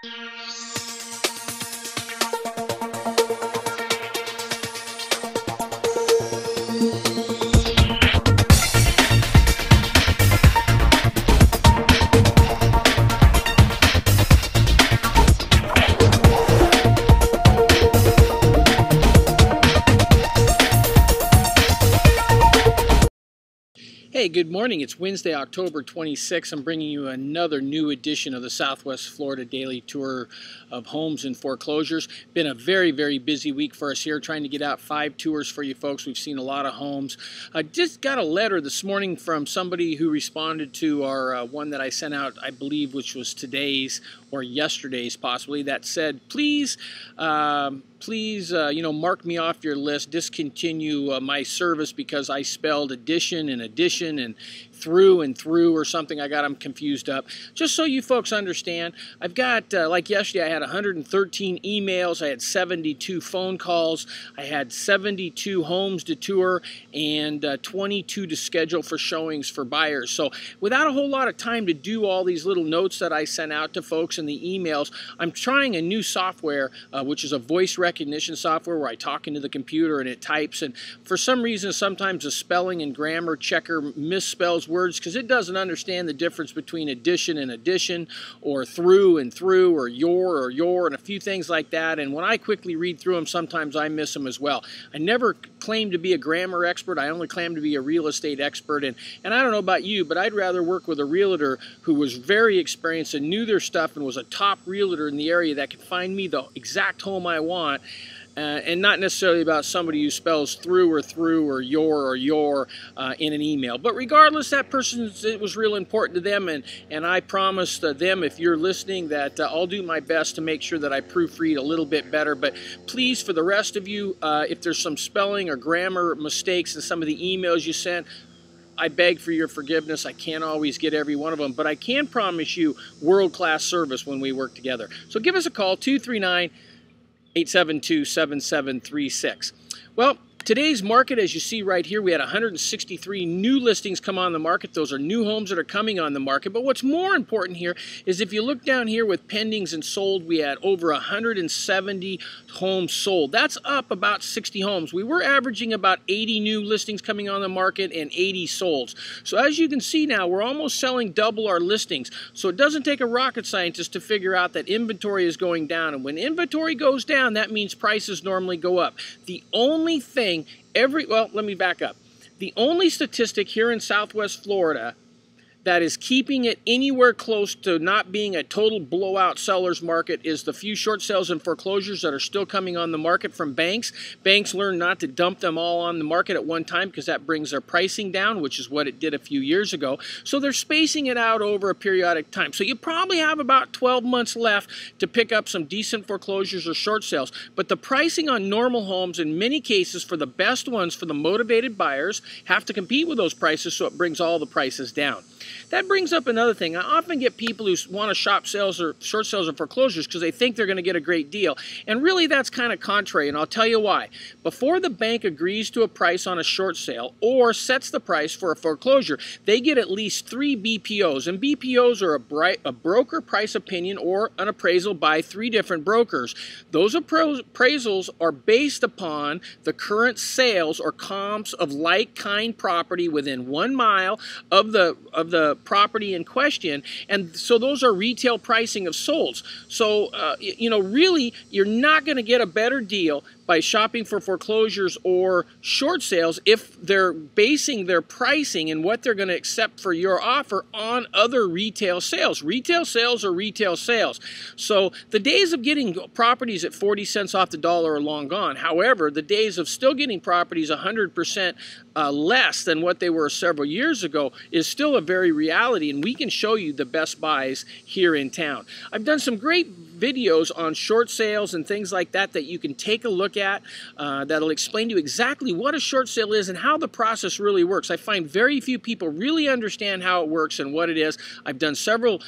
Hey, good morning. It's Wednesday, October 26th. I'm bringing you another new edition of the Southwest Florida Daily Tour of Homes and Foreclosures. Been a very, very busy week for us here, trying to get out 5 tours for you folks. We've seen a lot of homes. I just got a letter this morning from somebody who responded to our one that I sent out, I believe, which was today's or yesterday's possibly, that said, please, mark me off your list, discontinue my service because I spelled addition and addition and through or something. I got them confused up. Just so you folks understand, I've got, like yesterday, I had 113 emails, I had 72 phone calls, I had 72 homes to tour, and 22 to schedule for showings for buyers. So without a whole lot of time to do all these little notes that I sent out to folks in the emails, I'm trying a new software, which is a voice recognition software where I talk into the computer and it types, and for some reason sometimes the spelling and grammar checker misspells words because it doesn't understand the difference between addition and addition, or through and through, or your, and a few things like that. And when I quickly read through them, sometimes I miss them as well. I never claim to be a grammar expert. I only claim to be a real estate expert. And I don't know about you, but I'd rather work with a realtor who was very experienced and knew their stuff and was a top realtor in the area that could find me the exact home I want. And not necessarily about somebody who spells through or your in an email. But regardless, that person, it was real important to them, and I promised them, if you're listening, that I'll do my best to make sure that I proofread a little bit better. But please, for the rest of you, if there's some spelling or grammar mistakes in some of the emails you sent, I beg for your forgiveness. I can't always get every one of them, but I can promise you world-class service when we work together. So give us a call, 239-872-7736. Well, today's market, as you see right here, we had 163 new listings come on the market. Those are new homes that are coming on the market. But what's more important here is if you look down here with pendings and sold, we had over 170 homes sold. That's up about 60 homes. We were averaging about 80 new listings coming on the market and 80 solds. So as you can see now, we're almost selling double our listings. So it doesn't take a rocket scientist to figure out that inventory is going down. And when inventory goes down, that means prices normally go up. The only thing let me back up. The only statistic here in Southwest Florida that is keeping it anywhere close to not being a total blowout seller's market is the few short sales and foreclosures that are still coming on the market from banks. Banks learn not to dump them all on the market at one time because that brings their pricing down, which is what it did a few years ago. So they're spacing it out over a periodic time. So you probably have about 12 months left to pick up some decent foreclosures or short sales. But the pricing on normal homes, in many cases for the best ones, for the motivated buyers, have to compete with those prices, so it brings all the prices down. That brings up another thing. I often get people who want to shop sales or short sales or foreclosures because they think they're going to get a great deal. And really that's kind of contrary, and I'll tell you why. Before the bank agrees to a price on a short sale or sets the price for a foreclosure, they get at least 3 BPOs. And BPOs are a broker price opinion or an appraisal by 3 different brokers. Those appraisals are based upon the current sales or comps of like-kind property within 1 mile of the property in question, and so those are retail pricing of solds. So really you're not going to get a better deal by shopping for foreclosures or short sales if they're basing their pricing and what they're going to accept for your offer on other retail sales. Retail sales are retail sales. So the days of getting properties at 40 cents off the dollar are long gone. However, the days of still getting properties 100% less than what they were several years ago is still a very reality, and we can show you the best buys here in town. I've done some great videos on short sales and things like that that you can take a look at that'll explain to you exactly what a short sale is and how the process really works. I find very few people really understand how it works and what it is. I've done several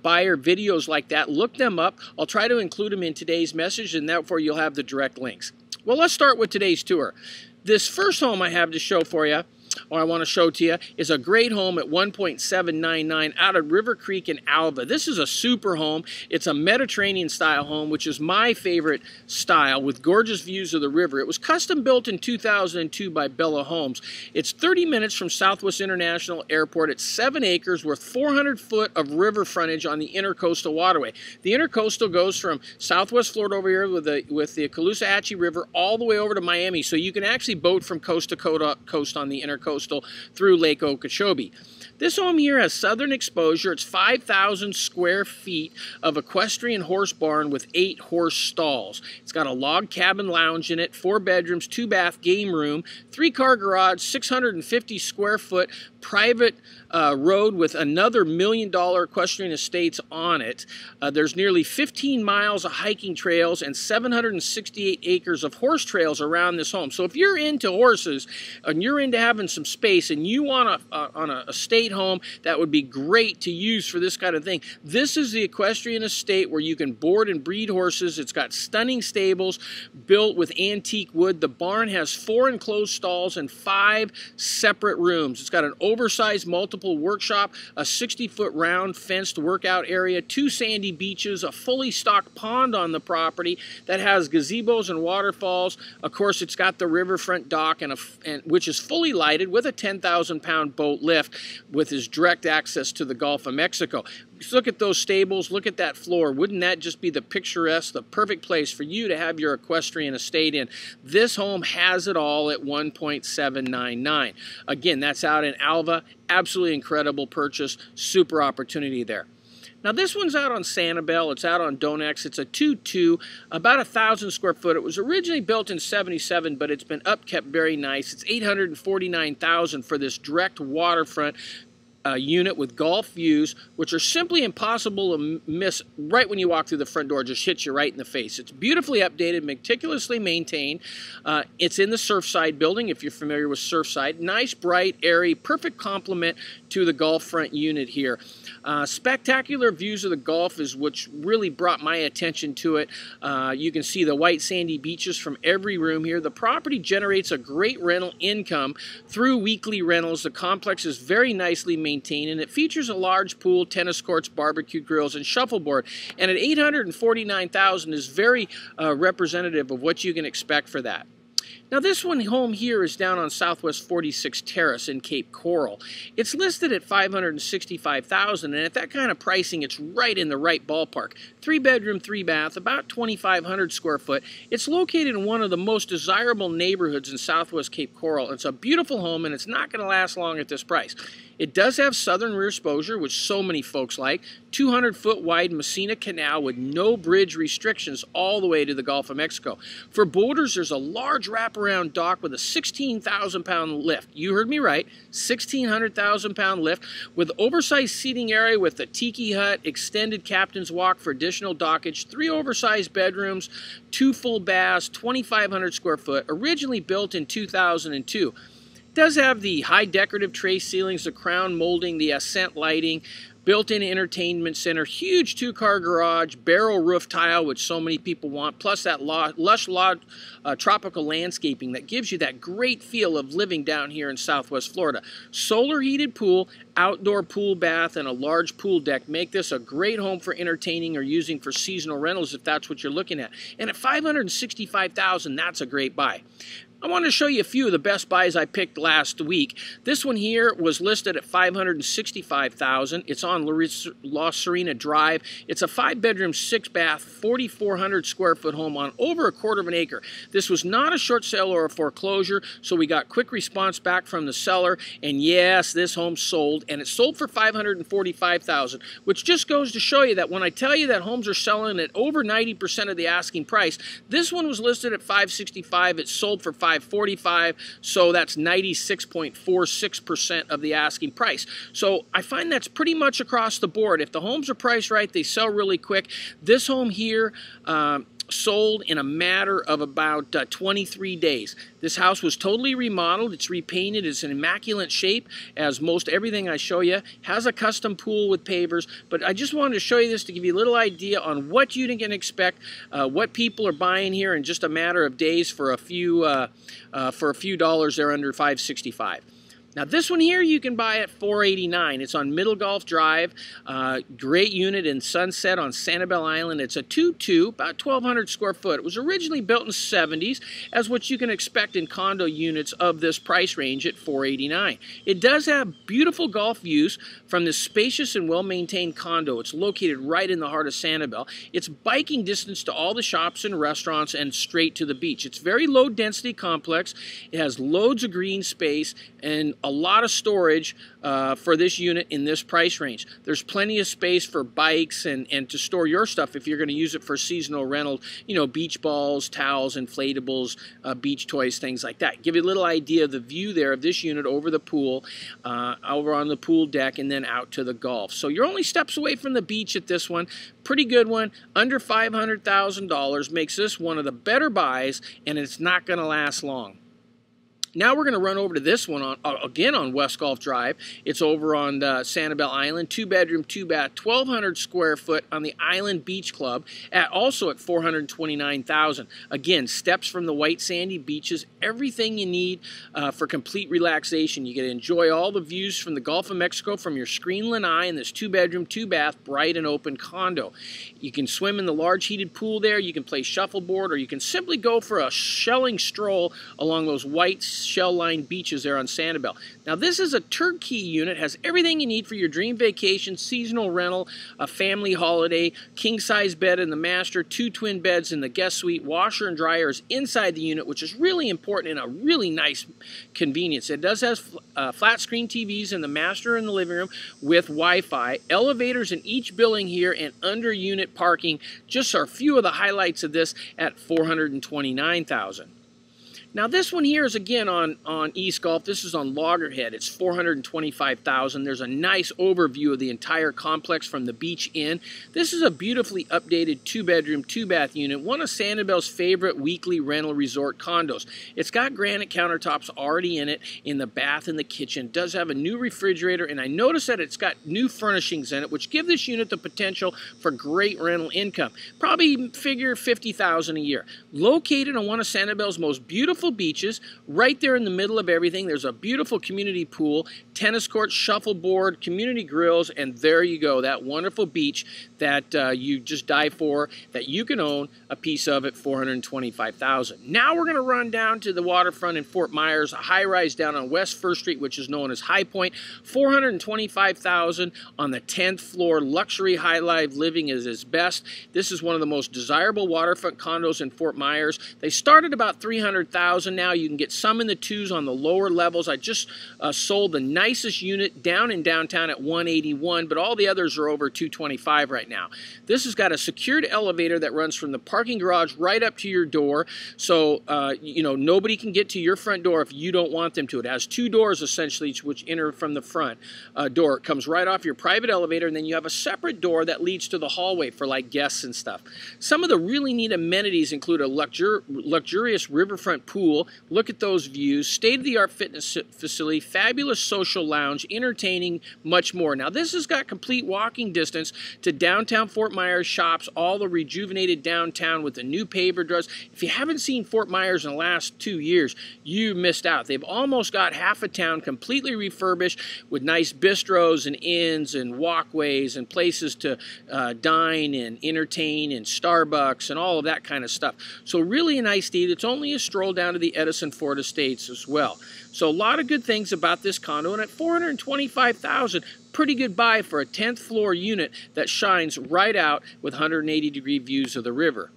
buyer videos like that. Look them up. I'll try to include them in today's message, and therefore you'll have the direct links. Well, let's start with today's tour. This first home I have to show for you or I want to show to you, is a great home at 1.799 out of River Creek in Alva. This is a super home. It's a Mediterranean style home, which is my favorite style, with gorgeous views of the river. It was custom built in 2002 by Bella Homes. It's 30 minutes from Southwest International Airport. It's 7 acres with 400 foot of river frontage on the Intercoastal Waterway. The Intercoastal goes from Southwest Florida over here with the Caloosahatchee River all the way over to Miami, so you can actually boat from coast to coast on the Intercoastal through Lake Okeechobee. This home here has southern exposure. It's 5,000 square feet of equestrian horse barn with 8 horse stalls. It's got a log cabin lounge in it, 4 bedrooms, 2-bath game room, 3-car garage, 650 square foot private road with another $1 million equestrian estates on it. There's nearly 15 miles of hiking trails and 768 acres of horse trails around this home. So if you're into horses and you're into having some space and you want on a estate home that would be great to use for this kind of thing, this is the equestrian estate where you can board and breed horses. It's got stunning stables built with antique wood. The barn has 4 enclosed stalls and 5 separate rooms. It's got an oversized multiple workshop, a 60-foot round fenced workout area, 2 sandy beaches, a fully stocked pond on the property that has gazebos and waterfalls. Of course, it's got the riverfront dock, which is fully lighted with a 10,000-pound boat lift with his direct access to the Gulf of Mexico. Just look at those stables, look at that floor. Wouldn't that just be the picturesque, the perfect place for you to have your equestrian estate in? This home has it all at 1.799. Again, that's out in Alva. Absolutely incredible purchase, super opportunity there. Now this one's out on Sanibel, it's out on Donex, it's a 2-2, about 1,000 square foot. It was originally built in '77, but it's been upkept very nice. It's $849,000 for this direct waterfront unit with Gulf views, which are simply impossible to miss right when you walk through the front door. Just hits you right in the face. It's beautifully updated, meticulously maintained. It's in the Surfside building, if you're familiar with Surfside. Nice, bright, airy, perfect complement to the Gulf front unit here. Spectacular views of the Gulf is which really brought my attention to it. You can see the white sandy beaches from every room here. The property generates a great rental income through weekly rentals. The complex is very nicely maintained, and it features a large pool, tennis courts, barbecue grills, and shuffleboard. And at $849,000 is very representative of what you can expect for that. Now this one home here is down on Southwest 46 Terrace in Cape Coral. It's listed at $565,000, and at that kind of pricing, it's right in the right ballpark. 3-bedroom, 3-bath, about 2,500 square foot. It's located in one of the most desirable neighborhoods in Southwest Cape Coral. It's a beautiful home, and it's not going to last long at this price. It does have southern rear exposure, which so many folks like. 200-foot wide Messina Canal with no bridge restrictions all the way to the Gulf of Mexico. For boaters, there's a large wraparound dock with a 16,000-pound lift. You heard me right, 1,600,000-pound lift with oversized seating area with a tiki hut, extended captain's walk for additional dockage, 3 oversized bedrooms, 2 full baths, 2,500 square foot, originally built in 2002. Does have the high decorative tray ceilings, the crown molding, the ascent lighting, built-in entertainment center, huge 2-car garage, barrel roof tile, which so many people want, plus that lush tropical landscaping that gives you that great feel of living down here in Southwest Florida. Solar heated pool, outdoor pool bath, and a large pool deck make this a great home for entertaining or using for seasonal rentals if that's what you're looking at. And at $565,000, that's a great buy. I want to show you a few of the best buys I picked last week. This one here was listed at $565,000. It's on La Serena Drive. It's a 5-bedroom, 6-bath, 4,400 square foot home on over 1/4 of an acre. This was not a short sale or a foreclosure, so we got quick response back from the seller. And yes, this home sold, and it sold for $545,000, which just goes to show you that when I tell you that homes are selling at over 90% of the asking price, this one was listed at $565,000. It sold for $545,000, so that's 96.46% of the asking price. So I find that's pretty much across the board. If the homes are priced right, they sell really quick. This home here sold in a matter of about 23 days. This house was totally remodeled. It's repainted. It's in immaculate shape, as most everything I show you. Has a custom pool with pavers, but I just wanted to show you this to give you a little idea on what you can expect, what people are buying here in just a matter of days for a few dollars. They're under $565,000. Now this one here you can buy at $489. It's on Middle Gulf Drive. Great unit in Sunset on Sanibel Island. It's a 2-2, about 1,200 square foot. It was originally built in the 70s, as what you can expect in condo units of this price range at $489. It does have beautiful Gulf views from this spacious and well-maintained condo. It's located right in the heart of Sanibel. It's biking distance to all the shops and restaurants and straight to the beach. It's very low density complex. It has loads of green space and a lot of storage for this unit in this price range. There's plenty of space for bikes and to store your stuff if you're going to use it for seasonal rental, you know, beach balls, towels, inflatables, beach toys, things like that. Give you a little idea of the view there of this unit over the pool, over on the pool deck, and then out to the Gulf. So you're only steps away from the beach at this one. Pretty good one, under $500,000, makes this one of the better buys, and it's not going to last long. Now we're going to run over to this one, again on West Gulf Drive. It's over on Sanibel Island, 2-bedroom, 2-bath, 1,200 square foot on the Island Beach Club, also at $429,000. Again, steps from the white sandy beaches, everything you need for complete relaxation. You get to enjoy all the views from the Gulf of Mexico from your screen lanai in this 2-bedroom, 2-bath, bright and open condo. You can swim in the large heated pool there, you can play shuffleboard, or you can simply go for a shelling stroll along those white shell-lined beaches there on Sanibel. Now this is a turnkey unit, has everything you need for your dream vacation, seasonal rental, a family holiday, king-size bed in the master, 2 twin beds in the guest suite, washer and dryer is inside the unit, which is really important and a really nice convenience. It does have flat screen TVs in the master and the living room with Wi-Fi, elevators in each building here, and under unit parking. Just are a few of the highlights of this at $429,000. Now this one here is again on East Gulf. This is on Loggerhead. It's $425,000. There's a nice overview of the entire complex from the beach in. This is a beautifully updated 2-bedroom, 2-bath unit, one of Sanibel's favorite weekly rental resort condos. It's got granite countertops already in it in the bath and the kitchen. It does have a new refrigerator, and I noticed that it's got new furnishings in it, which give this unit the potential for great rental income. Probably figure $50,000 a year. Located on one of Sanibel's most beautiful beaches, right there in the middle of everything. There's a beautiful community pool, tennis court, shuffleboard, community grills, and there you go, that wonderful beach that you just die for, that you can own a piece of at $425,000. Now we're going to run down to the waterfront in Fort Myers, a high-rise down on West First Street, which is known as High Point. $425,000 on the 10th floor. Luxury high-life living is its best. This is one of the most desirable waterfront condos in Fort Myers. They start at about $300,000 now. You can get some in the 2s on the lower levels. I just sold the nicest unit down in downtown at $181, but all the others are over $225 right now. This has got a secured elevator that runs from the parking garage right up to your door, so you know, nobody can get to your front door if you don't want them to. It has 2 doors essentially which enter from the front door. It comes right off your private elevator, and then you have a separate door that leads to the hallway for like guests and stuff. Some of the really neat amenities include a luxurious riverfront pool. Look at those views, state-of-the-art fitness facility, fabulous social lounge, entertaining, much more. Now this has got complete walking distance to downtown Fort Myers shops, all the rejuvenated downtown with the new paver drugs. If you haven't seen Fort Myers in the last 2 years, you missed out. They've almost got half a town completely refurbished with nice bistros and inns and walkways and places to dine and entertain and Starbucks and all of that kind of stuff. So really a nice deed. It's only a stroll down to the Edison Ford Estates as well. So a lot of good things about this condo, and at $425,000, pretty good buy for a 10th floor unit that shines right out with 180-degree views of the river.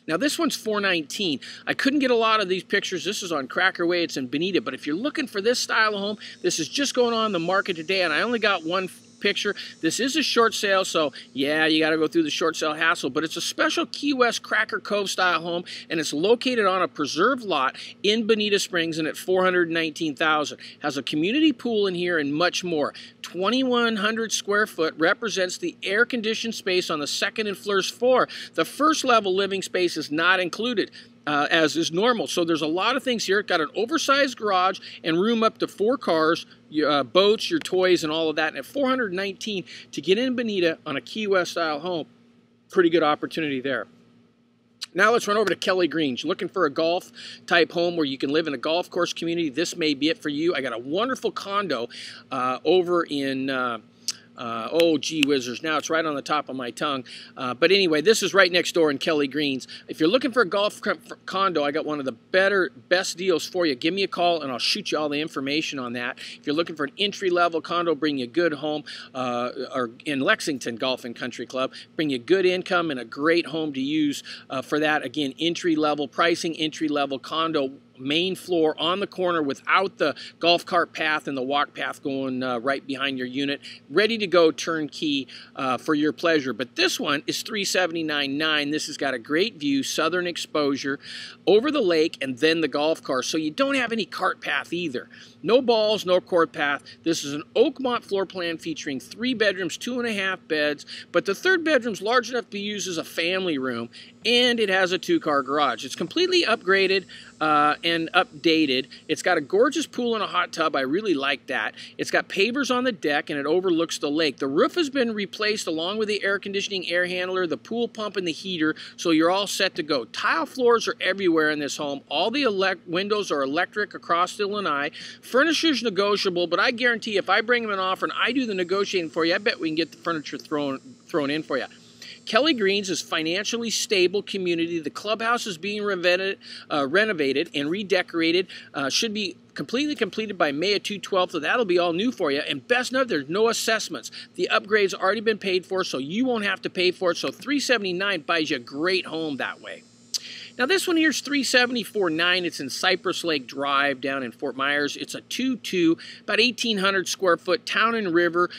Now this one's $419. I couldn't get a lot of these pictures. This is on Cracker Way. It's in Bonita, but if you're looking for this style of home, this is just going on the market today, and I only got one picture. This is a short sale, so yeah, you got to go through the short sale hassle, but it's a special Key West Cracker Cove style home, and it's located on a preserved lot in Bonita Springs, and at $419,000. Has a community pool in here and much more. 2,100 square foot represents the air-conditioned space on the second and first floor. The first level living space is not included, as is normal. So there's a lot of things here. It's got an oversized garage and room up to 4 cars, your boats, your toys, and all of that. And at $419 to get in Bonita on a Key West style home, pretty good opportunity there. Now let's run over to Kelly Greens. You're looking for a golf type home where you can live in a golf course community. This may be it for you. I got a wonderful condo over in oh, gee whizzers, now it's right on the top of my tongue. But anyway, this is right next door in Kelly Greens. If you're looking for a golf condo, I got one of the best deals for you. Give me a call and I'll shoot you all the information on that. If you're looking for an entry-level condo, bring you a good home, or in Lexington Golf and Country Club, bring you good income and a great home to use for that. Again, entry-level pricing, entry-level condo, main floor on the corner without the golf cart path and the walk path going right behind your unit, ready to go turnkey for your pleasure. But this one is $379,900. This has got a great view, southern exposure over the lake and then the golf course, so you don't have any cart path either. No balls, no court path. This is an Oakmont floor plan featuring 3 bedrooms, 2.5 beds, but the 3rd bedroom's large enough to be used as a family room, and it has a 2-car garage. It's completely upgraded and updated. It's got a gorgeous pool and a hot tub. I really like that. It's got pavers on the deck and it overlooks the lake. The roof has been replaced along with the air conditioning, air handler, the pool pump, and the heater, so you're all set to go. Tile floors are everywhere in this home. All the windows are electric across the lanai. Furniture's negotiable, but I guarantee if I bring them an offer and I do the negotiating for you, I bet we can get the furniture thrown in for you. Kelly Greens is financially stable community. The clubhouse is being renovated and redecorated. Should be completely completed by May of 2012, so that'll be all new for you. And best note, there's no assessments. The upgrade's already been paid for, so you won't have to pay for it. So $379,900 buys you a great home that way. Now this one here is $374,900. It's in Cypress Lake Drive down in Fort Myers. It's a 2-2, about 1,800 square foot town and river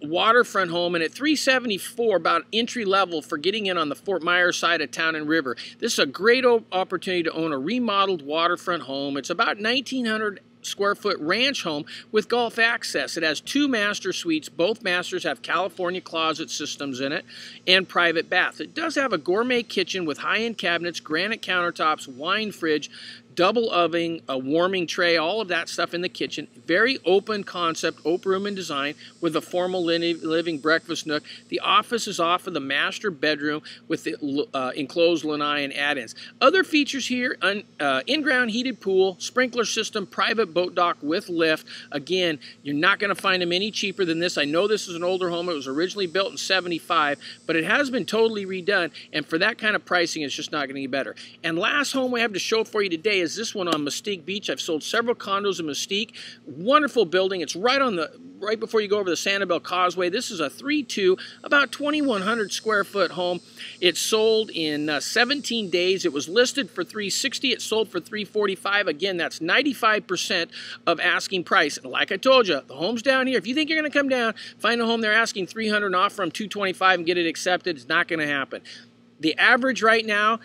waterfront home, and at $374,000, about entry level for getting in on the Fort Myers side of town and river. This is a great opportunity to own a remodeled waterfront home. It's about 1,900 square foot ranch home with golf access. It has 2 master suites. Both masters have California closet systems in it and private bath. It does have a gourmet kitchen with high-end cabinets, granite countertops, wine fridge, double oven, a warming tray, all of that stuff in the kitchen. Very open concept, open room and design with a formal living breakfast nook. The office is off of the master bedroom with the enclosed lanai and add-ins. Other features here, in-ground heated pool, sprinkler system, private boat dock with lift. Again, you're not going to find them any cheaper than this. I know this is an older home. It was originally built in '75, but it has been totally redone, and for that kind of pricing, it's just not going to get better. And last home we have to show for you today is this one on Mustique Beach. I've sold several condos in Mustique. Wonderful building. It's right before you go over the Sanibel Causeway. This is a 3-2, about 2,100 square foot home. It sold in 17 days. It was listed for $360. It sold for $345. Again, that's 95% of asking price. And like I told you, the home's down here. If you think you're going to come down, find a home they're asking $300 and offer them $225 and get it accepted, it's not going to happen. The average right now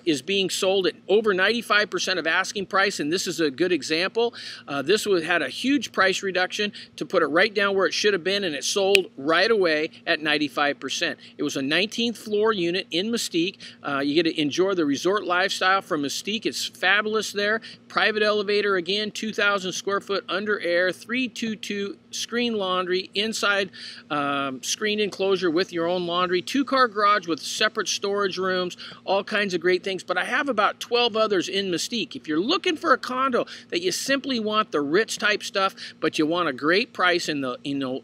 is being sold at over 95% of asking price, and this is a good example. This had a huge price reduction to put it right down where it should have been, and it sold right away at 95%. It was a 19th floor unit in Mustique. You get to enjoy the resort lifestyle from Mustique. It's fabulous there. Private elevator again, 2,000 square foot under air, 322 screen laundry, inside screen enclosure with your own laundry, 2-car garage with separate storage rooms, all kinds of great things. But I have about 12 others in Mustique. If you're looking for a condo that you simply want the rich type stuff, but you want a great price in the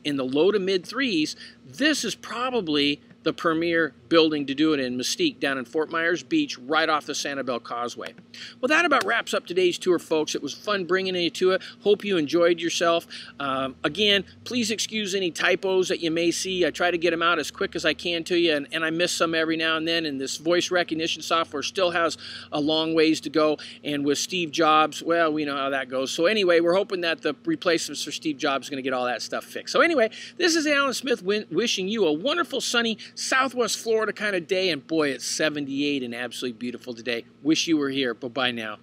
low to mid threes, this is probably the premier building to do it in, Mustique, down in Fort Myers Beach, right off the Sanibel Causeway. Well, that about wraps up today's tour, folks. It was fun bringing you to it. Hope you enjoyed yourself. Again, please excuse any typos that you may see. I try to get them out as quick as I can to you, and I miss some every now and then, and this voice recognition software still has a long ways to go, and with Steve Jobs, well, we know how that goes. So anyway, we're hoping that the replacements for Steve Jobs is going to get all that stuff fixed. So anyway, this is Alan Smith wishing you a wonderful, sunny, Southwest Florida kind of day, and boy, it's 78 and absolutely beautiful today. Wish you were here. Bye-bye now.